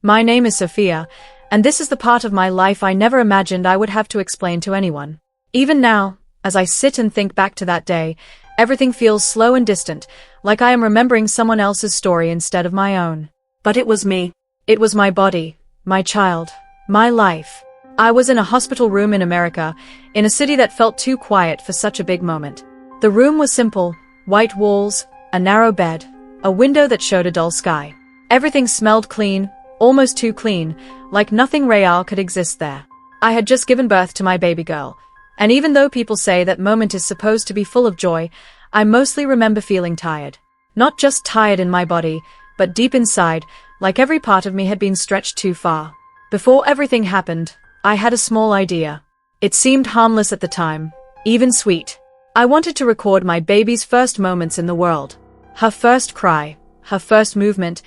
My name is Sophia, and this is the part of my life I never imagined I would have to explain to anyone. Even now, as I sit and think back to that day, everything feels slow and distant, like I am remembering someone else's story instead of my own. But it was me. It was my body, my child, my life. I was in a hospital room in America, in a city that felt too quiet for such a big moment. The room was simple, white walls, a narrow bed, a window that showed a dull sky. Everything smelled clean, almost too clean, like nothing real could exist there. I had just given birth to my baby girl, and even though people say that moment is supposed to be full of joy, I mostly remember feeling tired. Not just tired in my body, but deep inside, like every part of me had been stretched too far. Before everything happened, I had a small idea. It seemed harmless at the time, even sweet. I wanted to record my baby's first moments in the world. Her first cry, her first movement,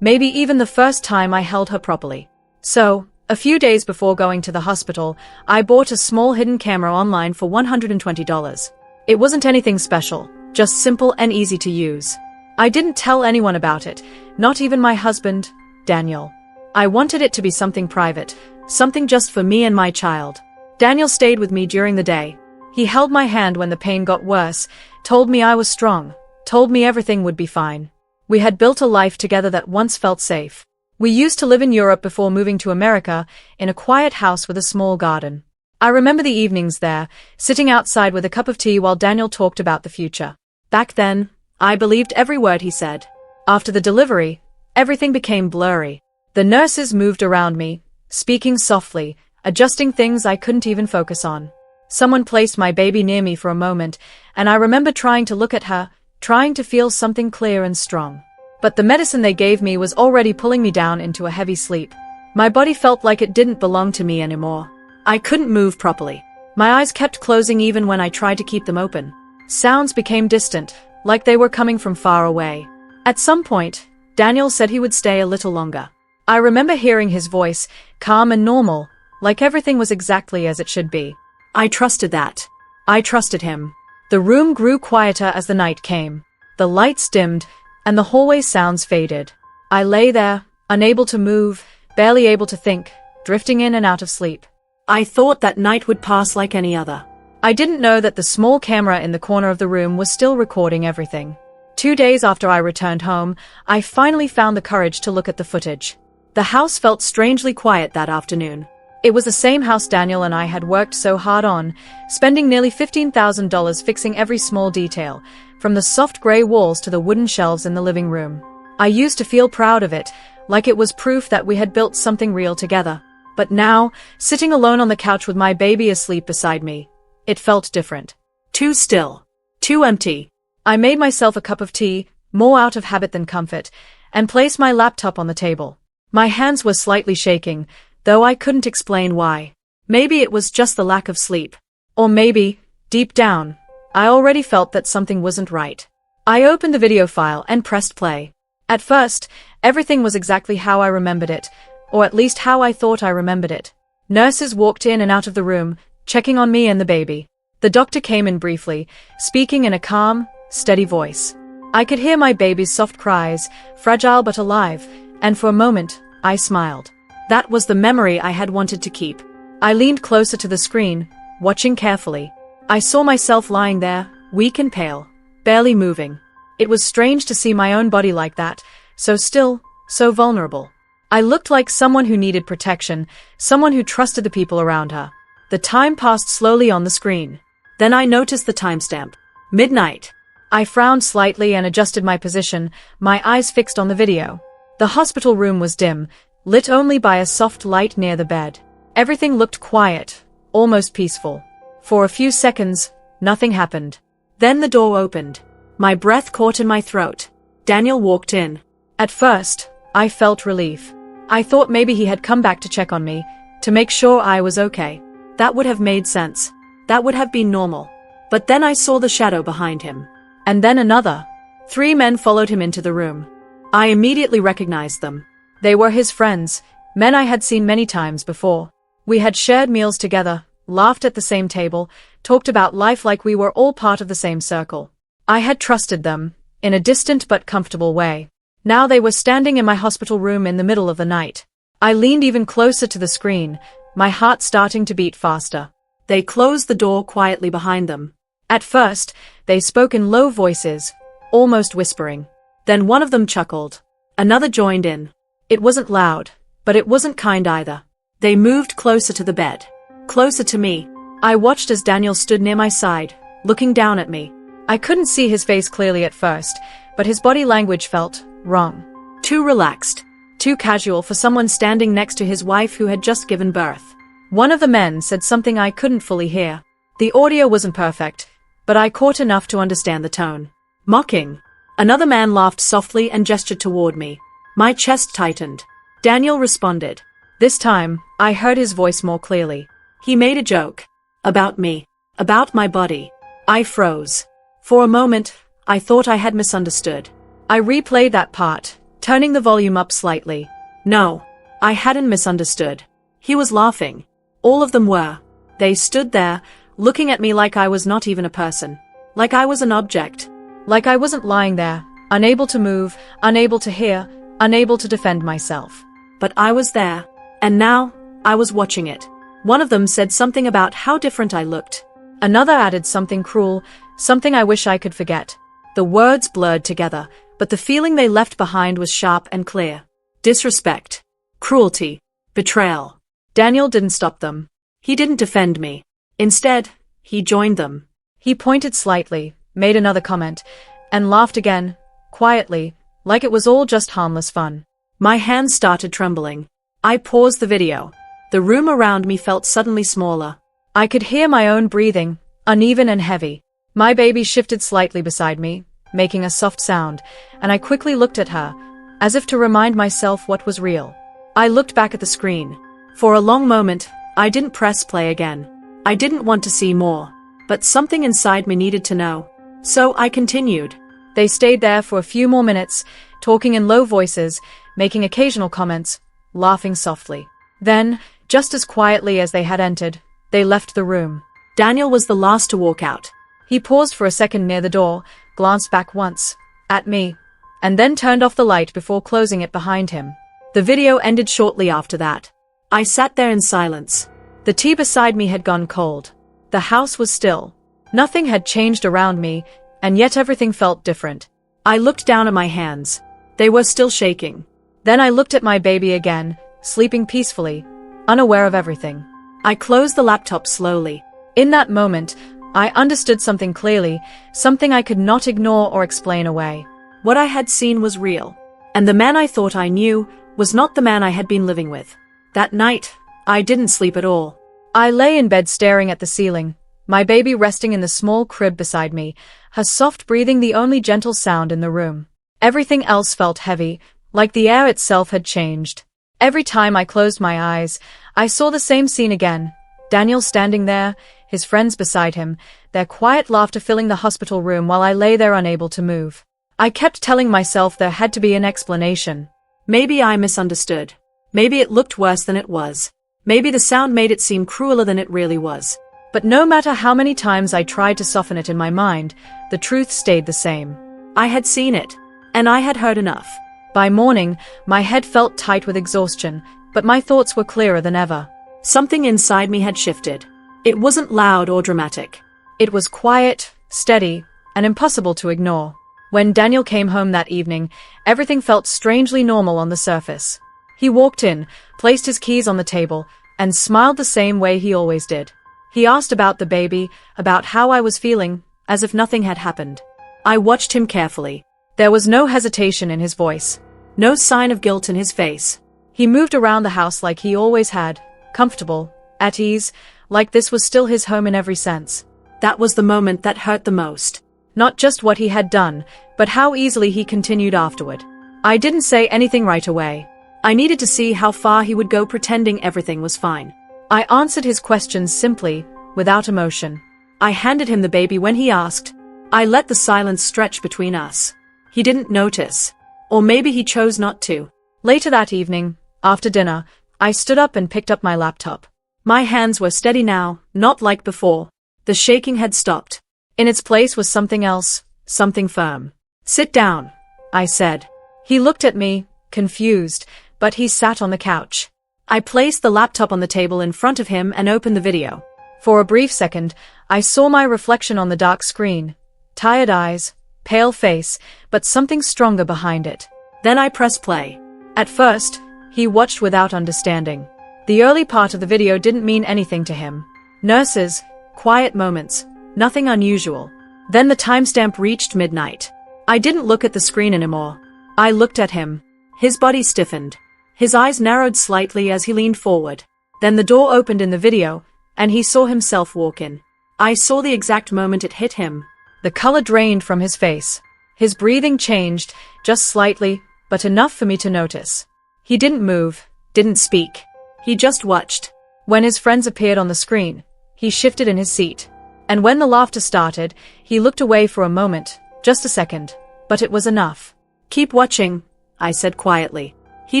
maybe even the first time I held her properly. So, a few days before going to the hospital, I bought a small hidden camera online for $120. It wasn't anything special, just simple and easy to use. I didn't tell anyone about it, not even my husband, Daniel. I wanted it to be something private, something just for me and my child. Daniel stayed with me during the day. He held my hand when the pain got worse, told me I was strong, told me everything would be fine. We had built a life together that once felt safe. We used to live in Europe before moving to America, in a quiet house with a small garden. I remember the evenings there, sitting outside with a cup of tea while Daniel talked about the future. Back then, I believed every word he said. After the delivery, everything became blurry. The nurses moved around me, speaking softly, adjusting things I couldn't even focus on. Someone placed my baby near me for a moment, and I remember trying to look at her, trying to feel something clear and strong. But the medicine they gave me was already pulling me down into a heavy sleep. My body felt like it didn't belong to me anymore. I couldn't move properly. My eyes kept closing even when I tried to keep them open. Sounds became distant, like they were coming from far away. At some point, Daniel said he would stay a little longer. I remember hearing his voice, calm and normal, like everything was exactly as it should be. I trusted that. I trusted him. The room grew quieter as the night came. The lights dimmed, and the hallway sounds faded. I lay there, unable to move, barely able to think, drifting in and out of sleep. I thought that night would pass like any other. I didn't know that the small camera in the corner of the room was still recording everything. 2 days after I returned home, I finally found the courage to look at the footage. The house felt strangely quiet that afternoon. It was the same house Daniel and I had worked so hard on, spending nearly $15,000 fixing every small detail, from the soft gray walls to the wooden shelves in the living room. I used to feel proud of it, like it was proof that we had built something real together. But now, sitting alone on the couch with my baby asleep beside me, it felt different. Too still. Too empty. I made myself a cup of tea, more out of habit than comfort, and placed my laptop on the table. My hands were slightly shaking, though I couldn't explain why. Maybe it was just the lack of sleep. Or maybe, deep down, I already felt that something wasn't right. I opened the video file and pressed play. At first, everything was exactly how I remembered it, or at least how I thought I remembered it. Nurses walked in and out of the room, checking on me and the baby. The doctor came in briefly, speaking in a calm, steady voice. I could hear my baby's soft cries, fragile but alive, and for a moment, I smiled. That was the memory I had wanted to keep. I leaned closer to the screen, watching carefully. I saw myself lying there, weak and pale, barely moving. It was strange to see my own body like that, so still, so vulnerable. I looked like someone who needed protection, someone who trusted the people around her. The time passed slowly on the screen. Then I noticed the timestamp. Midnight. I frowned slightly and adjusted my position, my eyes fixed on the video. The hospital room was dim, lit only by a soft light near the bed. Everything looked quiet, almost peaceful. For a few seconds, nothing happened. Then the door opened. My breath caught in my throat. Daniel walked in. At first, I felt relief. I thought maybe he had come back to check on me, to make sure I was okay. That would have made sense. That would have been normal. But then I saw the shadow behind him. And then another. 3 men followed him into the room. I immediately recognized them. They were his friends, men I had seen many times before. We had shared meals together, laughed at the same table, talked about life like we were all part of the same circle. I had trusted them, in a distant but comfortable way. Now they were standing in my hospital room in the middle of the night. I leaned even closer to the screen, my heart starting to beat faster. They closed the door quietly behind them. At first, they spoke in low voices, almost whispering. Then one of them chuckled. Another joined in. It wasn't loud, but it wasn't kind either. They moved closer to the bed. Closer to me. I watched as Daniel stood near my side, looking down at me. I couldn't see his face clearly at first, but his body language felt wrong. Too relaxed. Too casual for someone standing next to his wife who had just given birth. One of the men said something I couldn't fully hear. The audio wasn't perfect, but I caught enough to understand the tone. Mocking. Another man laughed softly and gestured toward me. My chest tightened. Daniel responded. This time, I heard his voice more clearly. He made a joke. About me. About my body. I froze. For a moment, I thought I had misunderstood. I replayed that part, turning the volume up slightly. No, I hadn't misunderstood. He was laughing. All of them were. They stood there, looking at me like I was not even a person. Like I was an object. Like I wasn't lying there, unable to move, unable to hear, unable to defend myself. But I was there. And now, I was watching it. One of them said something about how different I looked. Another added something cruel, something I wish I could forget. The words blurred together, but the feeling they left behind was sharp and clear. Disrespect. Cruelty. Betrayal. Daniel didn't stop them. He didn't defend me. Instead, he joined them. He pointed slightly, made another comment, and laughed again, quietly, like it was all just harmless fun. My hands started trembling. I paused the video. The room around me felt suddenly smaller. I could hear my own breathing, uneven and heavy. My baby shifted slightly beside me, making a soft sound, and I quickly looked at her, as if to remind myself what was real. I looked back at the screen. For a long moment, I didn't press play again. I didn't want to see more, but something inside me needed to know. So I continued. They stayed there for a few more minutes, talking in low voices, making occasional comments, laughing softly. Then, just as quietly as they had entered, they left the room. Daniel was the last to walk out. He paused for a second near the door, glanced back once, at me, and then turned off the light before closing it behind him. The video ended shortly after that. I sat there in silence. The tea beside me had gone cold. The house was still. Nothing had changed around me, and yet everything felt different. I looked down at my hands. They were still shaking. Then I looked at my baby again, sleeping peacefully, unaware of everything. I closed the laptop slowly. In that moment, I understood something clearly, something I could not ignore or explain away. What I had seen was real. And the man I thought I knew was not the man I had been living with. That night, I didn't sleep at all. I lay in bed staring at the ceiling, my baby resting in the small crib beside me, her soft breathing the only gentle sound in the room. Everything else felt heavy, like the air itself had changed. Every time I closed my eyes, I saw the same scene again. Daniel standing there, his friends beside him, their quiet laughter filling the hospital room while I lay there unable to move. I kept telling myself there had to be an explanation. Maybe I misunderstood. Maybe it looked worse than it was. Maybe the sound made it seem crueler than it really was. But no matter how many times I tried to soften it in my mind, the truth stayed the same. I had seen it. And I had heard enough. By morning, my head felt tight with exhaustion, but my thoughts were clearer than ever. Something inside me had shifted. It wasn't loud or dramatic. It was quiet, steady, and impossible to ignore. When Daniel came home that evening, everything felt strangely normal on the surface. He walked in, placed his keys on the table, and smiled the same way he always did. He asked about the baby, about how I was feeling, as if nothing had happened. I watched him carefully. There was no hesitation in his voice, no sign of guilt in his face. He moved around the house like he always had, comfortable, at ease, like this was still his home in every sense. That was the moment that hurt the most. Not just what he had done, but how easily he continued afterward. I didn't say anything right away. I needed to see how far he would go pretending everything was fine. I answered his questions simply, without emotion. I handed him the baby when he asked. I let the silence stretch between us. He didn't notice. Or maybe he chose not to. Later that evening, after dinner, I stood up and picked up my laptop. My hands were steady now, not like before. The shaking had stopped. In its place was something else, something firm. Sit down, I said. He looked at me, confused, but he sat on the couch. I placed the laptop on the table in front of him and opened the video. For a brief second, I saw my reflection on the dark screen. Tired eyes, pale face, but something stronger behind it. Then I pressed play. At first, he watched without understanding. The early part of the video didn't mean anything to him. Nurses, quiet moments, nothing unusual. Then the timestamp reached midnight. I didn't look at the screen anymore. I looked at him. His body stiffened. His eyes narrowed slightly as he leaned forward. Then the door opened in the video, and he saw himself walk in. I saw the exact moment it hit him. The color drained from his face. His breathing changed, just slightly, but enough for me to notice. He didn't move, didn't speak. He just watched. When his friends appeared on the screen, he shifted in his seat. And when the laughter started, he looked away for a moment, just a second. But it was enough. "Keep watching," I said quietly. He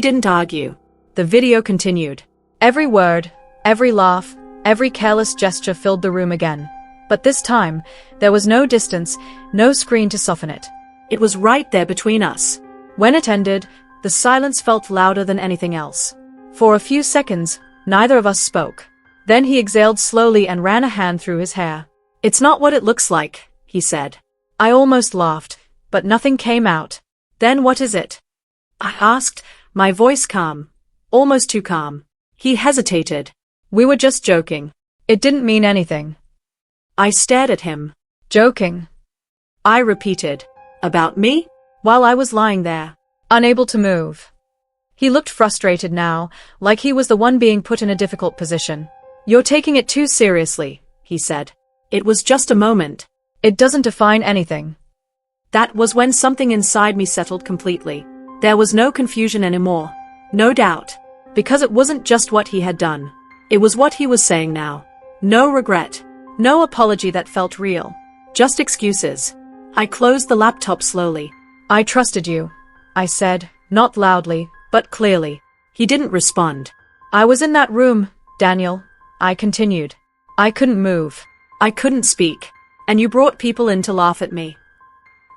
didn't argue. The video continued. Every word, every laugh, every careless gesture filled the room again. But this time, there was no distance, no screen to soften it. It was right there between us. When it ended, the silence felt louder than anything else. For a few seconds, neither of us spoke. Then he exhaled slowly and ran a hand through his hair. "It's not what it looks like," he said. I almost laughed, but nothing came out. "Then what is it?" I asked, my voice calm. Almost too calm. He hesitated. "We were just joking. It didn't mean anything." I stared at him. "Joking?" I repeated. "About me?" While I was lying there, unable to move. He looked frustrated now, like he was the one being put in a difficult position. "You're taking it too seriously," he said. "It was just a moment." "It doesn't define anything." That was when something inside me settled completely. There was no confusion anymore. No doubt. Because it wasn't just what he had done. It was what he was saying now. No regret. No apology that felt real. Just excuses. I closed the laptop slowly. "I trusted you," I said, not loudly, but clearly. He didn't respond. "I was in that room, Daniel," I continued. "I couldn't move. I couldn't speak. And you brought people in to laugh at me."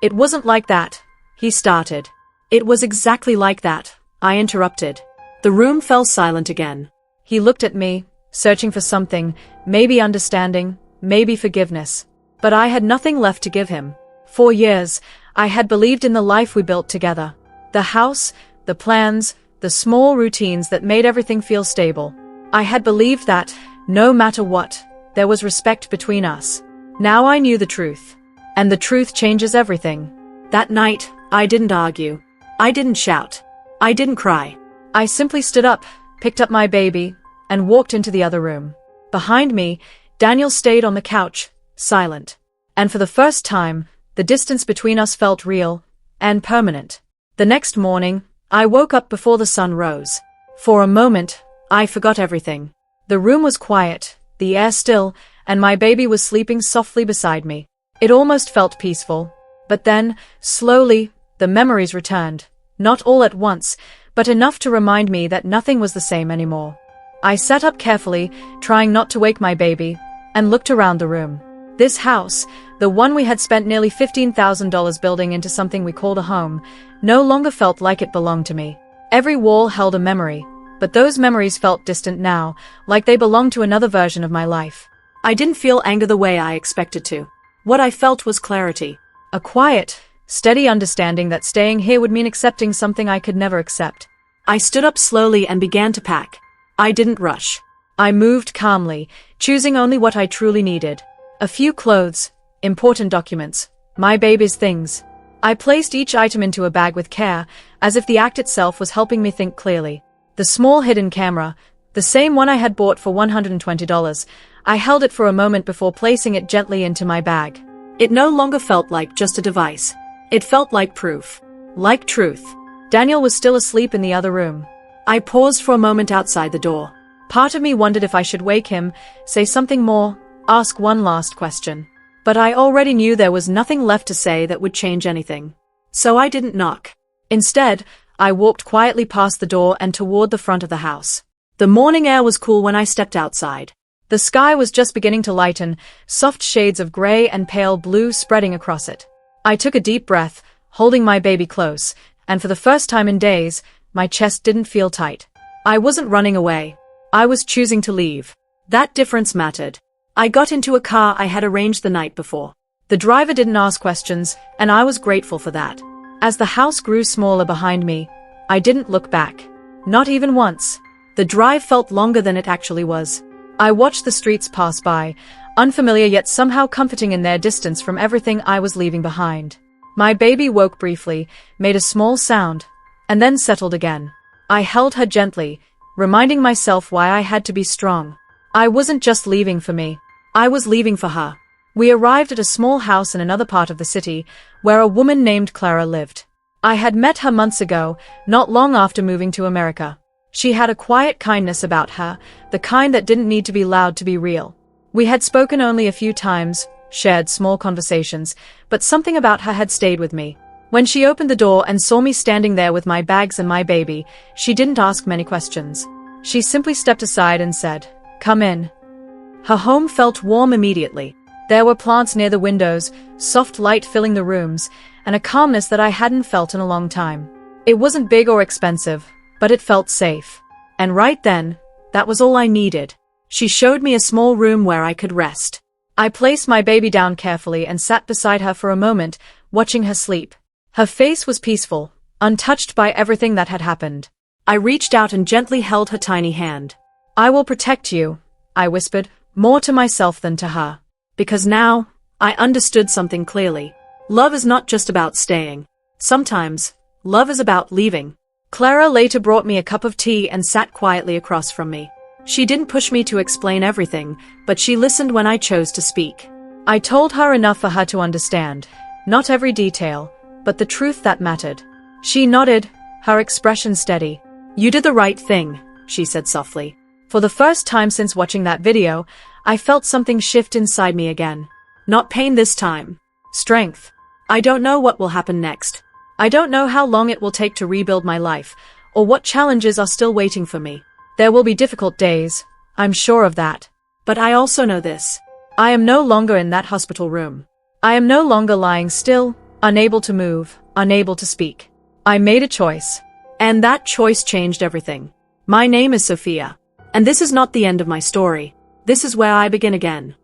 "It wasn't like that," he started. "It was exactly like that," I interrupted. The room fell silent again. He looked at me, searching for something, maybe understanding, maybe forgiveness. But I had nothing left to give him. For years, I had believed in the life we built together. The house, the plans, the small routines that made everything feel stable. I had believed that, no matter what, there was respect between us. Now I knew the truth. And the truth changes everything. That night, I didn't argue. I didn't shout. I didn't cry. I simply stood up, picked up my baby, and walked into the other room. Behind me, Daniel stayed on the couch, silent. And for the first time, the distance between us felt real and permanent. The next morning, I woke up before the sun rose. For a moment, I forgot everything. The room was quiet, the air still, and my baby was sleeping softly beside me. It almost felt peaceful. But then, slowly, the memories returned. Not all at once, but enough to remind me that nothing was the same anymore. I sat up carefully, trying not to wake my baby, and looked around the room. This house, the one we had spent nearly $15,000 building into something we called a home, no longer felt like it belonged to me. Every wall held a memory, but those memories felt distant now, like they belonged to another version of my life. I didn't feel anger the way I expected to. What I felt was clarity. A quiet, steady understanding that staying here would mean accepting something I could never accept. I stood up slowly and began to pack. I didn't rush. I moved calmly, choosing only what I truly needed. A few clothes, important documents, my baby's things. I placed each item into a bag with care, as if the act itself was helping me think clearly. The small hidden camera, the same one I had bought for $120, I held it for a moment before placing it gently into my bag. It no longer felt like just a device. It felt like proof. Like truth. Daniel was still asleep in the other room. I paused for a moment outside the door. Part of me wondered if I should wake him, say something more, ask one last question. But I already knew there was nothing left to say that would change anything. So I didn't knock. Instead, I walked quietly past the door and toward the front of the house. The morning air was cool when I stepped outside. The sky was just beginning to lighten, soft shades of gray and pale blue spreading across it. I took a deep breath, holding my baby close, and for the first time in days, my chest didn't feel tight. I wasn't running away. I was choosing to leave. That difference mattered. I got into a car I had arranged the night before. The driver didn't ask questions, and I was grateful for that. As the house grew smaller behind me, I didn't look back. Not even once. The drive felt longer than it actually was. I watched the streets pass by, unfamiliar yet somehow comforting in their distance from everything I was leaving behind. My baby woke briefly, made a small sound, and then settled again. I held her gently, reminding myself why I had to be strong. I wasn't just leaving for me. I was leaving for her. We arrived at a small house in another part of the city, where a woman named Clara lived. I had met her months ago, not long after moving to America. She had a quiet kindness about her, the kind that didn't need to be loud to be real. We had spoken only a few times, shared small conversations, but something about her had stayed with me. When she opened the door and saw me standing there with my bags and my baby, she didn't ask many questions. She simply stepped aside and said, "Come in." Her home felt warm immediately. There were plants near the windows, soft light filling the rooms, and a calmness that I hadn't felt in a long time. It wasn't big or expensive, but it felt safe. And right then, that was all I needed. She showed me a small room where I could rest. I placed my baby down carefully and sat beside her for a moment, watching her sleep. Her face was peaceful, untouched by everything that had happened. I reached out and gently held her tiny hand. "I will protect you," I whispered, more to myself than to her. Because now, I understood something clearly. Love is not just about staying. Sometimes, love is about leaving. Clara later brought me a cup of tea and sat quietly across from me. She didn't push me to explain everything, but she listened when I chose to speak. I told her enough for her to understand. Not every detail, but the truth that mattered. She nodded, her expression steady. "You did the right thing," she said softly. For the first time since watching that video, I felt something shift inside me again. Not pain this time. Strength. I don't know what will happen next. I don't know how long it will take to rebuild my life, or what challenges are still waiting for me. There will be difficult days, I'm sure of that. But I also know this. I am no longer in that hospital room. I am no longer lying still, unable to move, unable to speak. I made a choice. And that choice changed everything. My name is Sophia. And this is not the end of my story. This is where I begin again.